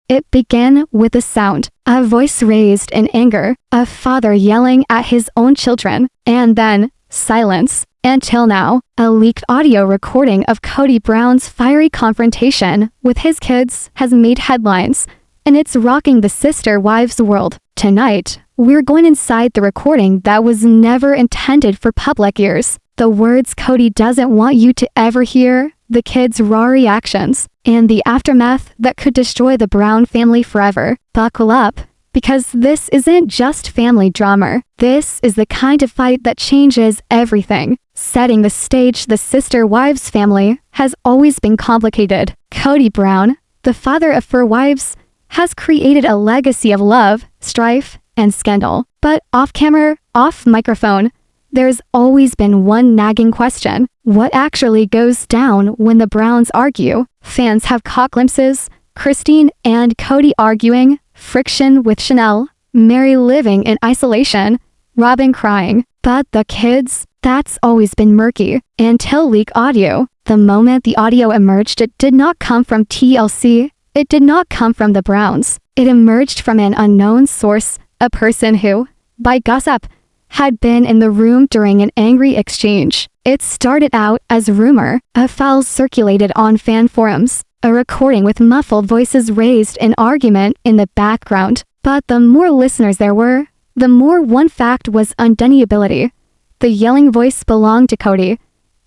It began with a sound, a voice raised in anger, a father yelling at his own children, and then silence. Until now, a leaked audio recording of Kody Brown's fiery confrontation with his kids has made headlines, and it's rocking the Sister Wives world. Tonight, we're going inside the recording that was never intended for public ears. The words Kody doesn't want you to ever hear, the kids' raw reactions, and the aftermath that could destroy the Brown family forever. Buckle up, because this isn't just family drama. This is the kind of fight that changes everything. Setting the stage, the Sister Wives family has always been complicated. Kody Brown, the father of 4 wives, has created a legacy of love, strife, and scandal. But off camera, off microphone, there's always been one nagging question. What actually goes down when the Browns argue? Fans have caught glimpses, Christine and Kody arguing, friction with Janelle, Meri living in isolation, Robyn crying. But the kids, that's always been murky. Until leak audio. The moment the audio emerged, it did not come from TLC. It did not come from the Browns. It emerged from an unknown source, a person who, by gossip, had been in the room during an angry exchange. It started out as rumor. A file circulated on fan forums, a recording with muffled voices raised an argument in the background. But the more listeners there were, the more one fact was undeniability. The yelling voice belonged to Kody,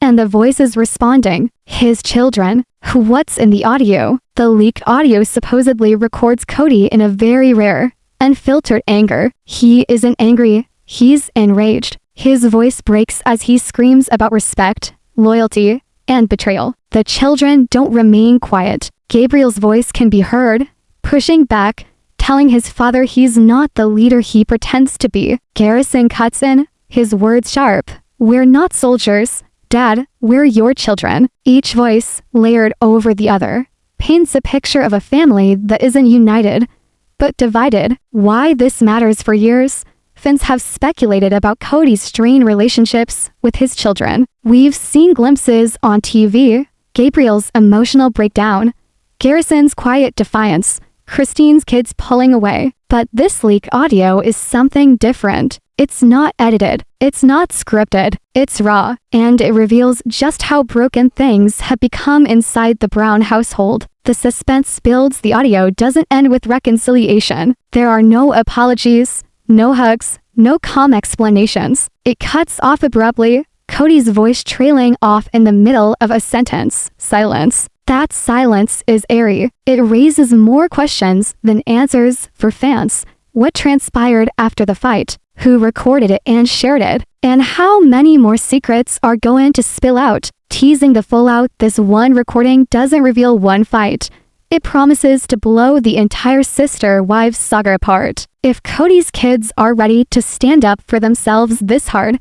and the voices responding, his children. What's in the audio? The leaked audio supposedly records Kody in a very rare, unfiltered anger. He isn't angry, he's enraged. His voice breaks as he screams about respect, loyalty, and betrayal. The children don't remain quiet. Gabriel's voice can be heard, pushing back, telling his father he's not the leader he pretends to be. Garrison cuts in, his words sharp. We're not soldiers, Dad, we're your children. Each voice, layered over the other, paints a picture of a family that isn't united, but divided. Why this matters for years? Fans have speculated about Kody's strained relationships with his children. We've seen glimpses on TV, Gabriel's emotional breakdown, Garrison's quiet defiance, Christine's kids pulling away. But this leak audio is something different. It's not edited, it's not scripted, it's raw, and it reveals just how broken things have become inside the Brown household. The suspense builds. The audio doesn't end with reconciliation. There are no apologies, no hugs, no calm explanations. It cuts off abruptly, Kody's voice trailing off in the middle of a sentence. Silence. That silence is eerie. It raises more questions than answers for fans. What transpired after the fight? Who recorded it and shared it? And how many more secrets are going to spill out? Teasing the fallout, this one recording doesn't reveal one fight. It promises to blow the entire Sister Wives saga apart. If Kody's kids are ready to stand up for themselves this hard,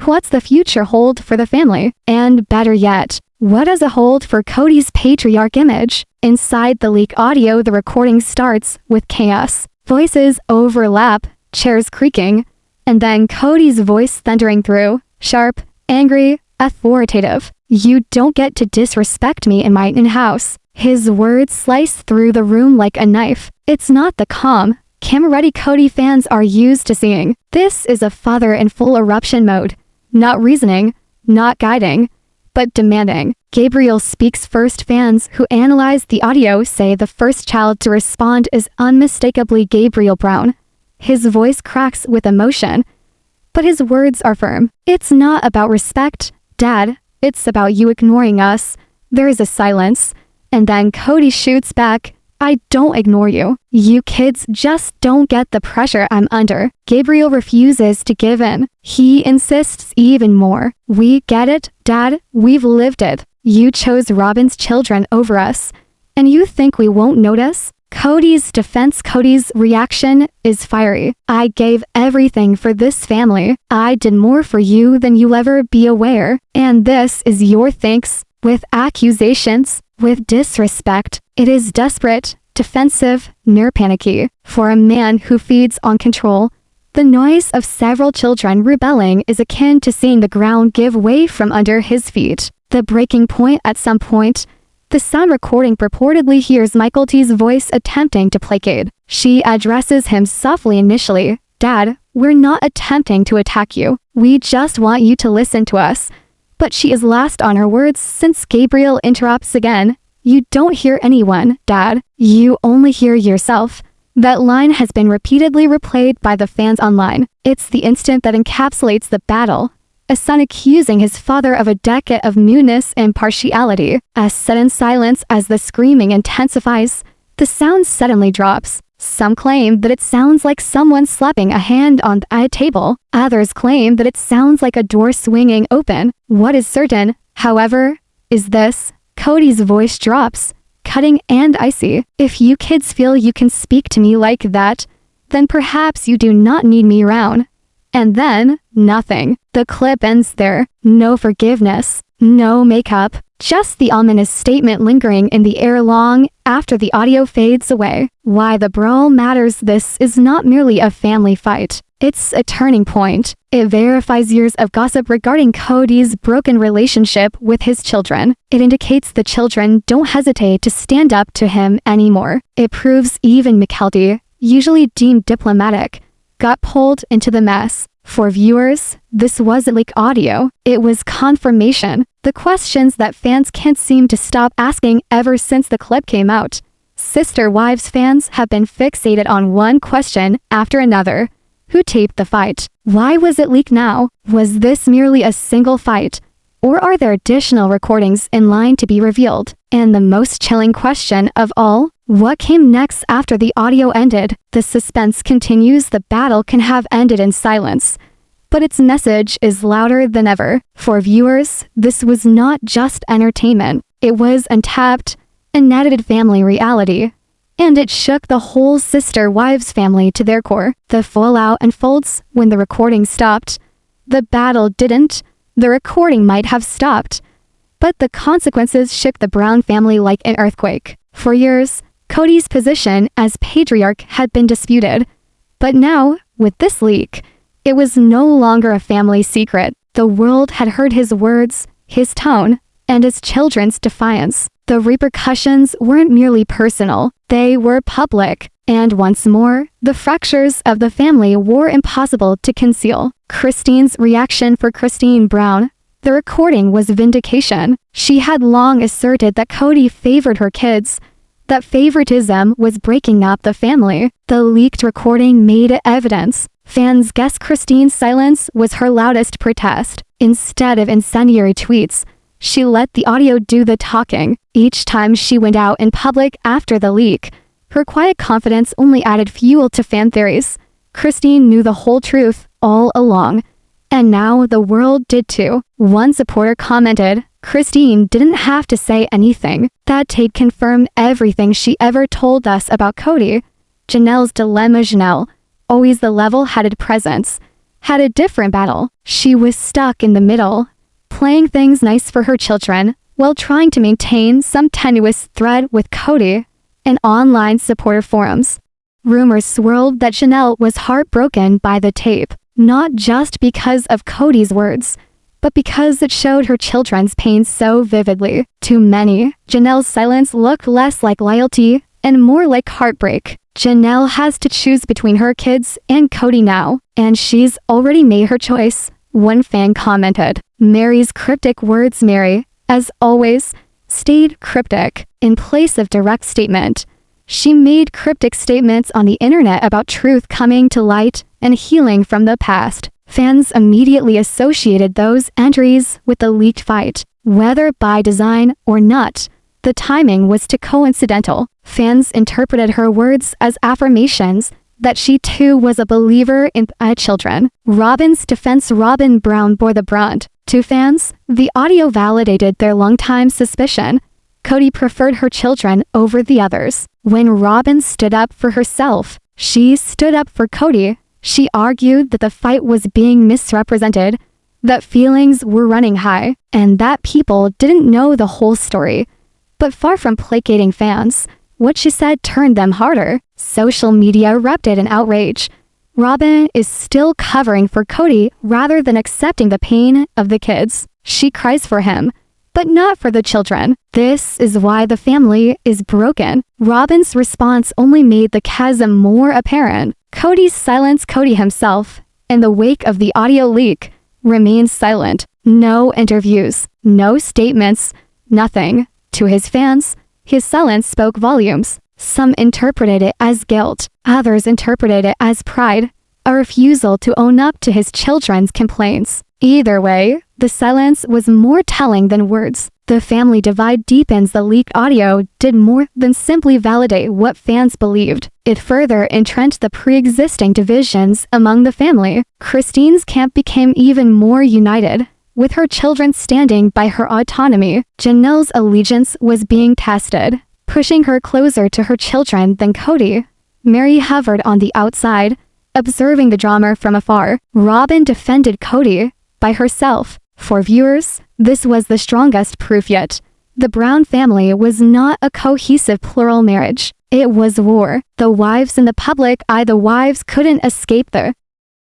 what's the future hold for the family? And better yet, what does it hold for Kody's patriarch image? Inside the leak audio, the recording starts with chaos. Voices overlap, chairs creaking, and then Kody's voice thundering through, sharp, angry, authoritative. You don't get to disrespect me in my own house. His words slice through the room like a knife. It's not the calm, camera-ready Kody fans are used to seeing. This is a father in full eruption mode. Not reasoning, not guiding, but demanding. Gabriel speaks first. Fans who analyze the audio say the first child to respond is unmistakably Gabriel Brown. His voice cracks with emotion, but his words are firm. It's not about respect, Dad. It's about you ignoring us. There is a silence, and then Kody shoots back, I don't ignore you. You kids just don't get the pressure I'm under. Gabriel refuses to give in. He insists even more. We get it, Dad. We've lived it. You chose Robyn's children over us, and you think we won't notice? Kody's defense. Kody's reaction is fiery. I gave everything for this family. I did more for you than you'll ever be aware. And this is your thanks? With accusations, with disrespect. It is desperate, defensive, near panicky. For a man who feeds on control, the noise of several children rebelling is akin to seeing the ground give way from under his feet. The breaking point. At some point, The sound recording purportedly hears Mykelti's voice attempting to placate. She addresses him softly initially. "Dad, we're not attempting to attack you. We just want you to listen to us." But she is lost on her words since Gabriel interrupts again. "You don't hear anyone, Dad. You only hear yourself." That line has been repeatedly replayed by the fans online. It's the instant that encapsulates the battle. A son accusing his father of a decade of newness and partiality. A sudden silence as the screaming intensifies. The sound suddenly drops. Some claim that it sounds like someone slapping a hand on a table. Others claim that it sounds like a door swinging open. What is certain, however, is this: Kody's voice drops, cutting and icy. "If you kids feel you can speak to me like that, then perhaps you do not need me around." And then, nothing. The clip ends there. No forgiveness, no makeup, just the ominous statement lingering in the air long after the audio fades away. Why the brawl matters: this is not merely a family fight. It's a turning point. It verifies years of gossip regarding Kody's broken relationship with his children. It indicates the children don't hesitate to stand up to him anymore. It proves even Mykelti, usually deemed diplomatic, got pulled into the mess. For viewers, this wasn't leak audio. It was confirmation. The questions that fans can't seem to stop asking ever since the clip came out. Sister Wives fans have been fixated on one question after another. Who taped the fight? Why was it leaked now? Was this merely a single fight? Or are there additional recordings in line to be revealed? And the most chilling question of all, what came next after the audio ended? The suspense continues. The battle can have ended in silence, but its message is louder than ever. For viewers, this was not just entertainment. It was untapped, unedited family reality. And it shook the whole Sister Wives family to their core. The fallout unfolds when the recording stopped. The battle didn't. The recording might have stopped, but the consequences shook the Brown family like an earthquake. For years, Kody's position as patriarch had been disputed. But now, with this leak, it was no longer a family secret. The world had heard his words, his tone, and his children's defiance. The repercussions weren't merely personal, they were public. And once more, the fractures of the family were impossible to conceal. Christine's reaction for Kody Brown. The recording was vindication. She had long asserted that Kody favored her kids, that favoritism was breaking up the family. The leaked recording made it evidence. Fans guessed Christine's silence was her loudest protest. Instead of incendiary tweets, she let the audio do the talking. Each time she went out in public after the leak, her quiet confidence only added fuel to fan theories. Christine knew the whole truth all along, and now the world did too. One supporter commented, "Christine didn't have to say anything. That tape confirmed everything she ever told us about Kody." Janelle's dilemma. Janelle, always the level-headed presence, had a different battle. She was stuck in the middle, playing things nice for her children, while trying to maintain some tenuous thread with Kody. In online supporter forums, rumors swirled that Janelle was heartbroken by the tape, not just because of Kody's words, but because it showed her children's pain so vividly. To many, Janelle's silence looked less like loyalty and more like heartbreak. Janelle has to choose between her kids and Kody now, and she's already made her choice. One fan commented, "Meri's cryptic words." Meri, as always, stayed cryptic in place of direct statement. She made cryptic statements on the internet about truth coming to light and healing from the past. Fans immediately associated those entries with the leaked fight. Whether by design or not, the timing was too coincidental. Fans interpreted her words as affirmations that she too was a believer in children. Robyn's defense. Robyn Brown bore the brunt. To fans, the audio validated their longtime suspicion. Kody preferred her children over the others. When Robyn stood up for herself, she stood up for Kody. She argued that the fight was being misrepresented, that feelings were running high, and that people didn't know the whole story. But far from placating fans, what she said turned them harder. Social media erupted in outrage. Robyn is still covering for Kody rather than accepting the pain of the kids. She cries for him, but not for the children. This is why the family is broken. Robyn's response only made the chasm more apparent. Kody's silence. Kody himself, in the wake of the audio leak, remained silent. No interviews, no statements, nothing. To his fans, his silence spoke volumes. Some interpreted it as guilt, others interpreted it as pride, a refusal to own up to his children's complaints. Either way, the silence was more telling than words. The family divide deepens. The leaked audio did more than simply validate what fans believed. It further entrenched the pre-existing divisions among the family. Christine's camp became even more united, with her children standing by her autonomy. Janelle's allegiance was being tested, pushing her closer to her children than Kody. Meri hovered on the outside, observing the drama from afar. Robyn defended Kody by herself. For viewers, this was the strongest proof yet. The Brown family was not a cohesive plural marriage. It was war. The wives in the public eye. The wives couldn't escape the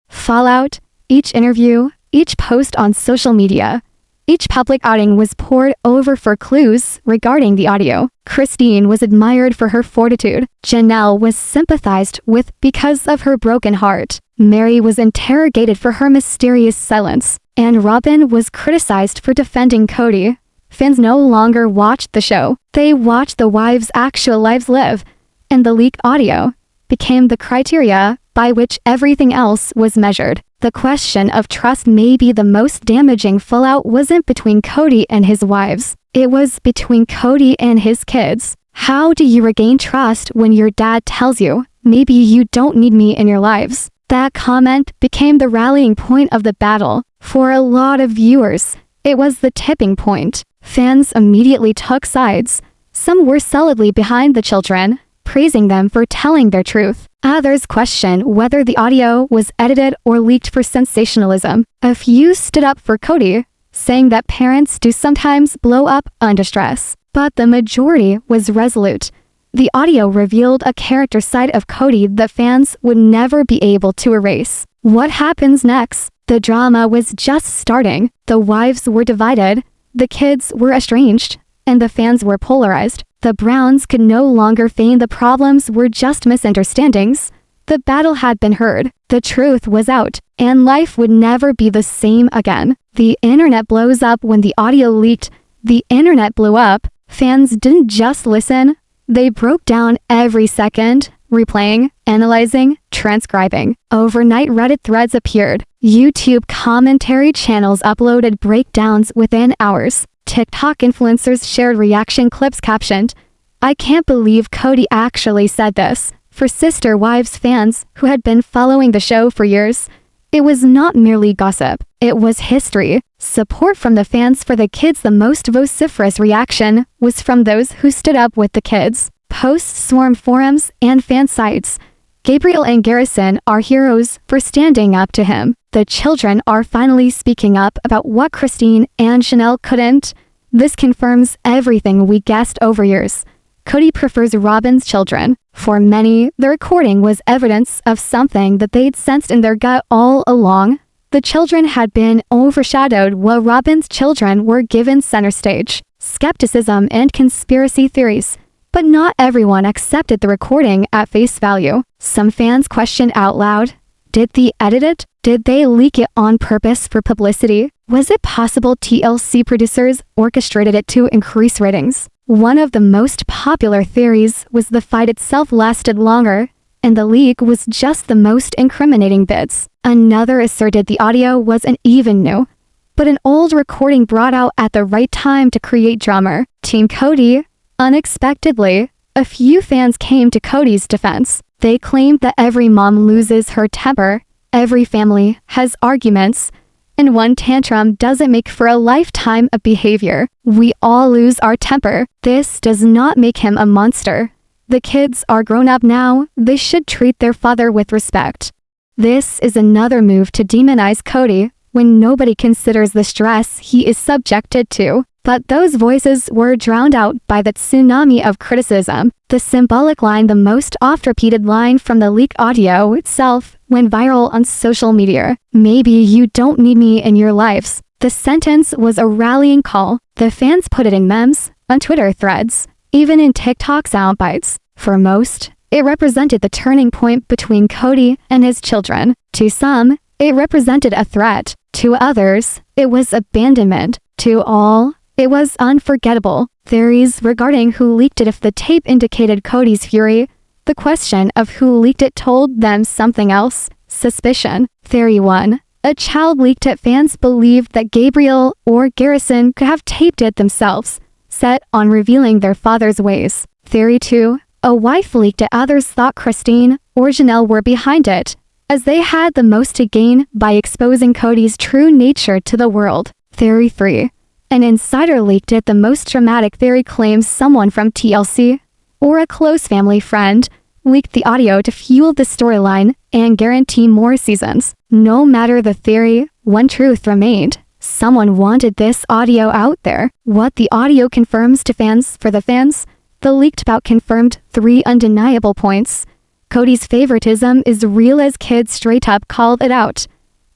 fallout. Each interview, each post on social media, each public outing was poured over for clues regarding the audio. Christine was admired for her fortitude. Janelle was sympathized with because of her broken heart. Meri was interrogated for her mysterious silence, and Robyn was criticized for defending Kody. Fans no longer watched the show. They watched the wives' actual lives live, and the leaked audio became the criteria by which everything else was measured. The question of trust may be the most damaging. Fallout wasn't between Kody and his wives. It was between Kody and his kids. How do you regain trust when your dad tells you, maybe you don't need me in your lives? That comment became the rallying point of the battle. For a lot of viewers, it was the tipping point. Fans immediately took sides. Some were solidly behind the children, praising them for telling their truth. Others questioned whether the audio was edited or leaked for sensationalism. A few stood up for Kody, saying that parents do sometimes blow up under stress. But the majority was resolute. The audio revealed a character side of Kody that fans would never be able to erase. What happens next? The drama was just starting. The wives were divided, the kids were estranged, and the fans were polarized. The Browns could no longer feign the problems were just misunderstandings. The battle had been heard, the truth was out, and life would never be the same again. The internet blows up. When the audio leaked, the internet blew up. Fans didn't just listen, they broke down every second, replaying, analyzing, transcribing. Overnight Reddit threads appeared. YouTube commentary channels uploaded breakdowns within hours. TikTok influencers shared reaction clips captioned, "I can't believe Kody actually said this." For Sister Wives fans who had been following the show for years, it was not merely gossip, it was history. Support from the fans for the kids. The most vociferous reaction was from those who stood up with the kids. Posts swarmed forums and fan sites. Gabriel and Garrison are heroes for standing up to him. The children are finally speaking up about what Christine and Janelle couldn't. This confirms everything we guessed over years. Kody prefers Robyn's children. For many, the recording was evidence of something that they'd sensed in their gut all along. The children had been overshadowed while Robyn's children were given center stage. Skepticism and conspiracy theories. But not everyone accepted the recording at face value. Some fans questioned out loud, did they edit it? Did they leak it on purpose for publicity? Was it possible TLC producers orchestrated it to increase ratings? One of the most popular theories was the fight itself lasted longer, and the leak was just the most incriminating bits. Another asserted the audio wasn't even new, but an old recording brought out at the right time to create drama. Team Kody. Unexpectedly, a few fans came to Kody's defense. They claimed that every mom loses her temper, every family has arguments, and one tantrum doesn't make for a lifetime of behavior. We all lose our temper. This does not make him a monster. The kids are grown up now. They should treat their father with respect. This is another move to demonize Kody when nobody considers the stress he is subjected to. But those voices were drowned out by the tsunami of criticism. The symbolic line, the most oft-repeated line from the leaked audio itself, went viral on social media. Maybe you don't need me in your lives. The sentence was a rallying call. The fans put it in memes, on Twitter threads, even in TikTok soundbites. For most, it represented the turning point between Kody and his children. To some, it represented a threat. To others, it was abandonment. To all, it was unforgettable. Theories regarding who leaked it. If the tape indicated Kody's fury, the question of who leaked it told them something else. Suspicion. Theory 1. A child leaked it. Fans believed that Gabriel or Garrison could have taped it themselves, set on revealing their father's ways. Theory 2. A wife leaked it. Others thought Christine or Janelle were behind it, as they had the most to gain by exposing Kody's true nature to the world. Theory 3. An insider leaked it. The most dramatic theory claims someone from TLC or a close family friend leaked the audio to fuel the storyline and guarantee more seasons. No matter the theory, one truth remained. Someone wanted this audio out there. What the audio confirms to fans. For the fans, the leaked bout confirmed 3 undeniable points. Kody's favoritism is real, as kids straight up called it out,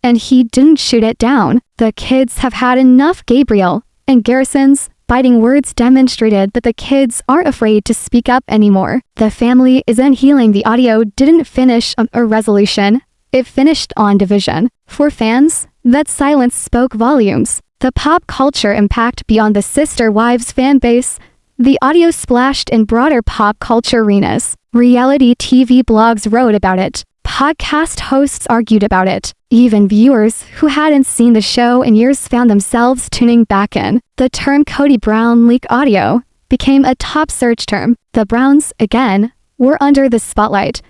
and he didn't shoot it down. The kids have had enough. Gabriel and Garrison's biting words demonstrated that the kids aren't afraid to speak up anymore. The family isn't healing. The audio didn't finish a resolution. It finished on division. For fans, that silence spoke volumes. The pop culture impact beyond the Sister Wives fan base. The audio splashed in broader pop culture arenas. Reality TV blogs wrote about it. Podcast hosts argued about it. Even viewers who hadn't seen the show in years found themselves tuning back in. The term Kody Brown leak audio became a top search term. The Browns, again, were under the spotlight,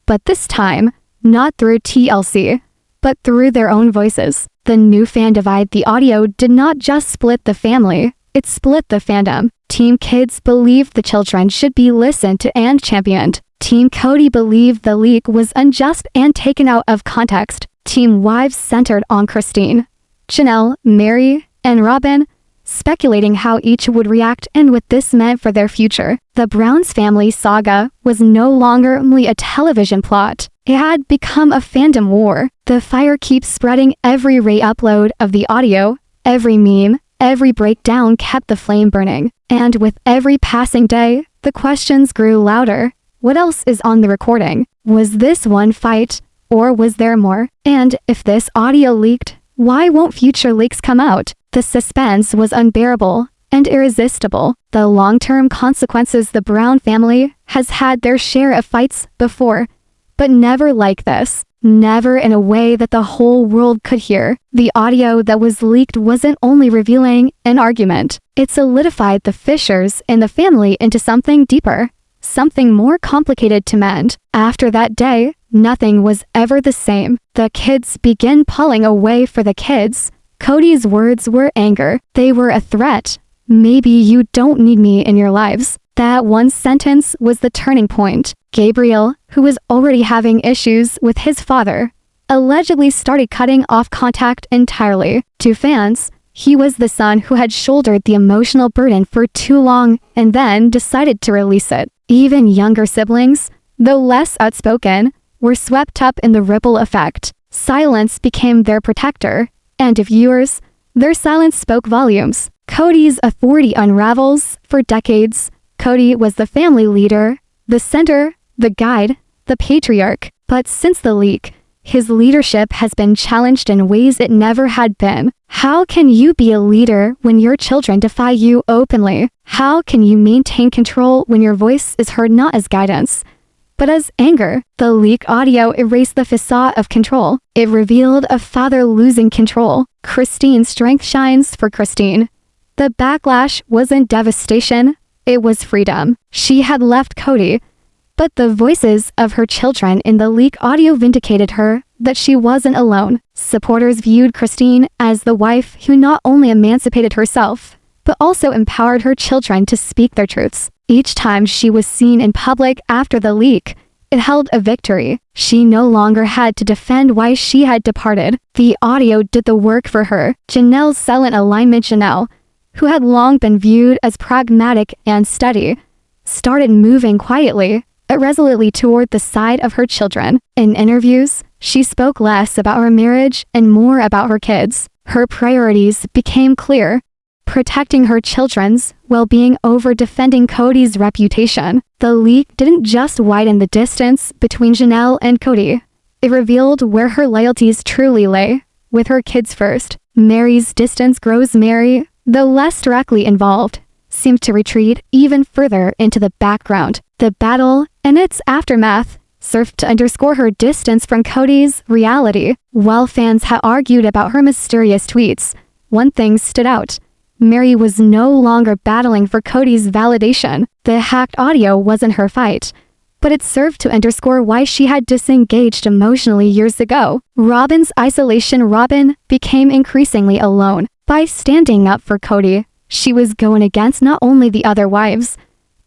but this time, not through TLC, but through their own voices. The new fan divide. The audio did not just split the family, it split the fandom. Team Kids believed the children should be listened to and championed. Team Kody believed the leak was unjust and taken out of context. Team Wives centered on Christine, Janelle, Meri, and Robyn, speculating how each would react and what this meant for their future. The Browns family saga was no longer only a television plot. It had become a fandom war. The fire keeps spreading. Every re-upload of the audio, every meme, every breakdown kept the flame burning. And with every passing day, the questions grew louder. What else is on the recording? Was this one fight, or was there more? And if this audio leaked, why won't future leaks come out? The suspense was unbearable and irresistible. The long-term consequences. The Brown family has had their share of fights before, but never like this. Never in a way that the whole world could hear. The audio that was leaked wasn't only revealing an argument, it solidified the fissures in the family into something deeper, something more complicated to mend. After that day, nothing was ever the same. The kids began pulling away. For the kids, Kody's words were anger. They were a threat. Maybe you don't need me in your lives. That one sentence was the turning point. Gabriel, who was already having issues with his father, allegedly started cutting off contact entirely. To fans, he was the son who had shouldered the emotional burden for too long and then decided to release it. Even younger siblings, though less outspoken, were swept up in the ripple effect. Silence became their protector, and to viewers, their silence spoke volumes. Kody's authority unravels. For decades, Kody was the family leader, the center, the guide, the patriarch. But since the leak, his leadership has been challenged in ways it never had been. How can you be a leader when your children defy you openly? How can you maintain control when your voice is heard not as guidance, but as anger? The leak audio erased the facade of control. It revealed a father losing control. Christine's strength shines for Christine. The backlash wasn't devastation, it was freedom. She had left Kody, but the voices of her children in the leak audio vindicated her that she wasn't alone. Supporters viewed Christine as the wife who not only emancipated herself, but also empowered her children to speak their truths. Each time she was seen in public after the leak, it held a victory. She no longer had to defend why she had departed. The audio did the work for her. Janelle's silent alignment. Janelle, who had long been viewed as pragmatic and steady, started moving quietly, resolutely toward the side of her children. In interviews, she spoke less about her marriage and more about her kids. Her priorities became clear: protecting her children's well-being over defending Kody's reputation. The leak didn't just widen the distance between Janelle and Kody. It revealed where her loyalties truly lay. With her kids first, Meri's distance grows. Meri, though less directly involved, seemed to retreat even further into the background. The battle and its aftermath served to underscore her distance from Kody's reality. While fans had argued about her mysterious tweets, one thing stood out: Meri was no longer battling for Kody's validation. The hacked audio wasn't her fight, but it served to underscore why she had disengaged emotionally years ago. Robyn's isolation. Robyn became increasingly alone. By standing up for Kody, she was going against not only the other wives,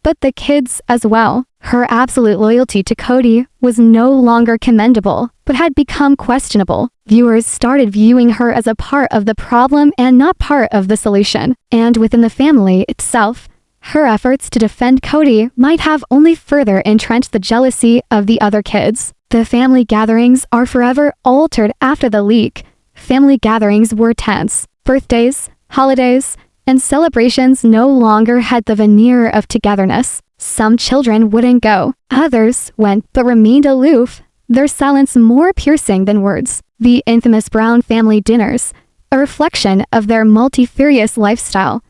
but the kids as well. Her absolute loyalty to Kody was no longer commendable, but had become questionable. Viewers started viewing her as a part of the problem and not part of the solution. And within the family itself, her efforts to defend Kody might have only further entrenched the jealousy of the other kids. The family gatherings are forever altered after the leak. Family gatherings were tense. Birthdays, holidays, and celebrations no longer had the veneer of togetherness. Some children wouldn't go. Others went but remained aloof, their silence more piercing than words. The infamous Brown family dinners, a reflection of their multifarious lifestyle,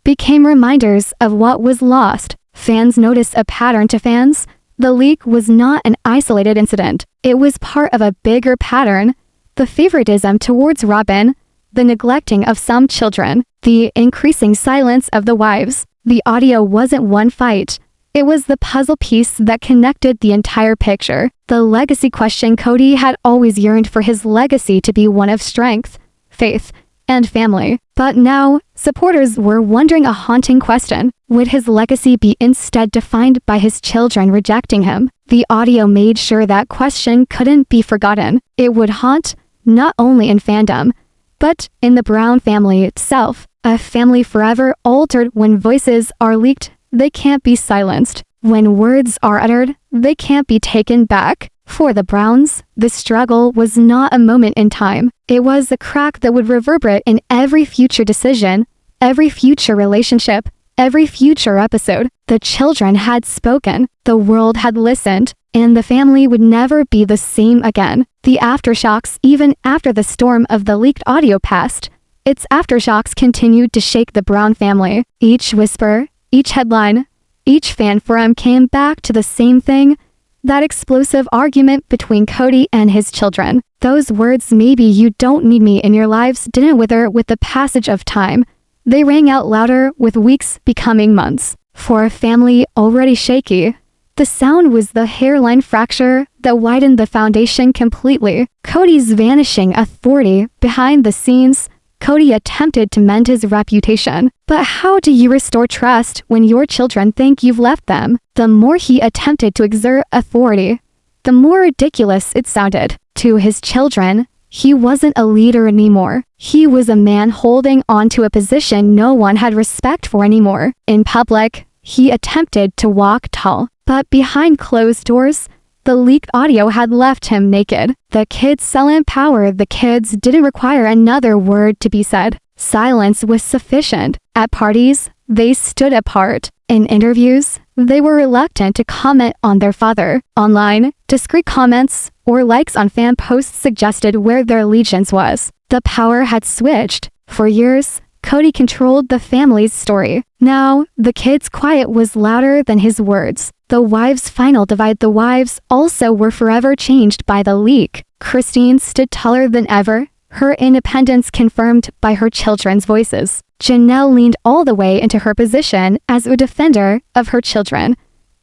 became reminders of what was lost. Fans noticed a pattern. To fans, the leak was not an isolated incident. It was part of a bigger pattern: the favoritism towards Robyn, the neglecting of some children, the increasing silence of the wives. The audio wasn't one fight. It was the puzzle piece that connected the entire picture. The legacy question. Kody had always yearned for his legacy to be one of strength, faith, and family. But now, supporters were wondering a haunting question: would his legacy be instead defined by his children rejecting him? The audio made sure that question couldn't be forgotten. It would haunt not only in fandom, but in the Brown family itself. A family forever altered. When voices are leaked, they can't be silenced. When words are uttered, they can't be taken back. For the Browns, the struggle was not a moment in time. It was a crack that would reverberate in every future decision, every future relationship, every future episode. The children had spoken, the world had listened, and the family would never be the same again. The aftershocks. Even after the storm of the leaked audio passed, its aftershocks continued to shake the Brown family. Each whisper, each headline, each fan forum came back to the same thing: that explosive argument between Kody and his children. Those words, "maybe you don't need me in your lives," didn't wither with the passage of time. They rang out louder, with weeks becoming months. For a family already shaky, the sound was the hairline fracture that widened the foundation completely. Kody's vanishing authority. Behind the scenes, Kody attempted to mend his reputation. But how do you restore trust when your children think you've left them? The more he attempted to exert authority, the more ridiculous it sounded. To his children, he wasn't a leader anymore. He was a man holding on to a position no one had respect for anymore. In public, he attempted to walk tall, but behind closed doors, the leaked audio had left him naked. The kids' silent power. The kids didn't require another word to be said. Silence was sufficient. At parties, they stood apart. In interviews, they were reluctant to comment on their father. Online, discreet comments or likes on fan posts suggested where their allegiance was. The power had switched. For years, Kody controlled the family's story. Now, the kids' quiet was louder than his words. The wives' final divide. The wives also were forever changed by the leak. Christine stood taller than ever, her independence confirmed by her children's voices. Janelle leaned all the way into her position as a defender of her children,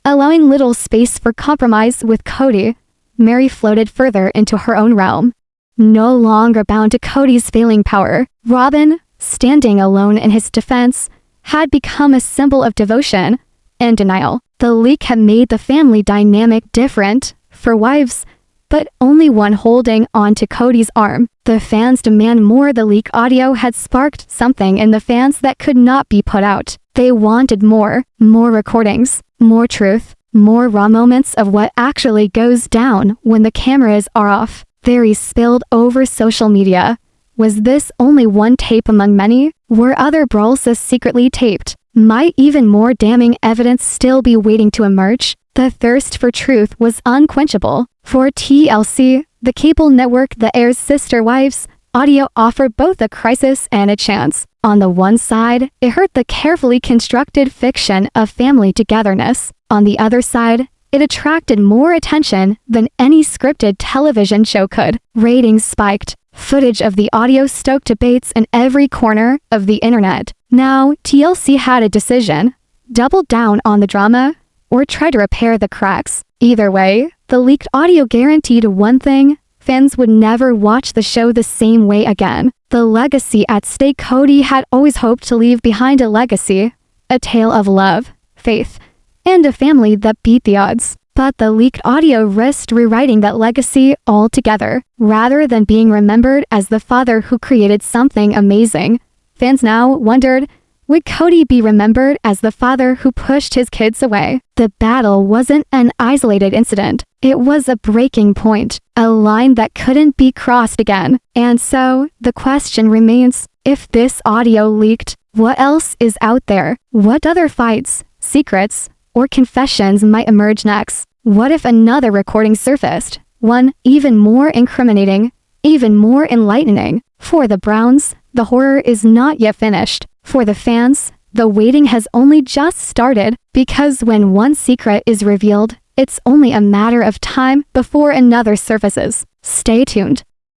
allowing little space for compromise with Kody. Meri floated further into her own realm, no longer bound to Kody's failing power. Robyn, standing alone in his defense, had become a symbol of devotion and denial. The leak had made the family dynamic different for wives, but only one holding on to Kody's arm. The fans demand more. The leak audio had sparked something in the fans that could not be put out. They wanted more recordings, more truth, more raw moments of what actually goes down when the cameras are off. Theories spilled over social media. Was this only one tape among many? Were other brawls secretly taped? Might even more damning evidence still be waiting to emerge? The thirst for truth was unquenchable. For TLC, the cable network that airs Sister Wives, audio offered both a crisis and a chance. On the one side, it heard the carefully constructed fiction of family togetherness. On the other side, it attracted more attention than any scripted television show could. Ratings spiked. Footage of the audio stoked debates in every corner of the internet. Now, TLC had a decision: double down on the drama, or try to repair the cracks. Either way, the leaked audio guaranteed one thing: fans would never watch the show the same way again. The legacy at stake. Kody had always hoped to leave behind a legacy, a tale of love, faith, and a family that beat the odds. But the leaked audio risked rewriting that legacy altogether. Rather than being remembered as the father who created something amazing, fans now wondered, would Kody be remembered as the father who pushed his kids away? The battle wasn't an isolated incident. It was a breaking point, a line that couldn't be crossed again. And so, the question remains, if this audio leaked, what else is out there? What other fights, secrets, or confessions might emerge next? What if another recording surfaced? One even more incriminating, even more enlightening. For the Browns, the horror is not yet finished. For the fans, the waiting has only just started, because when one secret is revealed, it's only a matter of time before another surfaces. Stay tuned.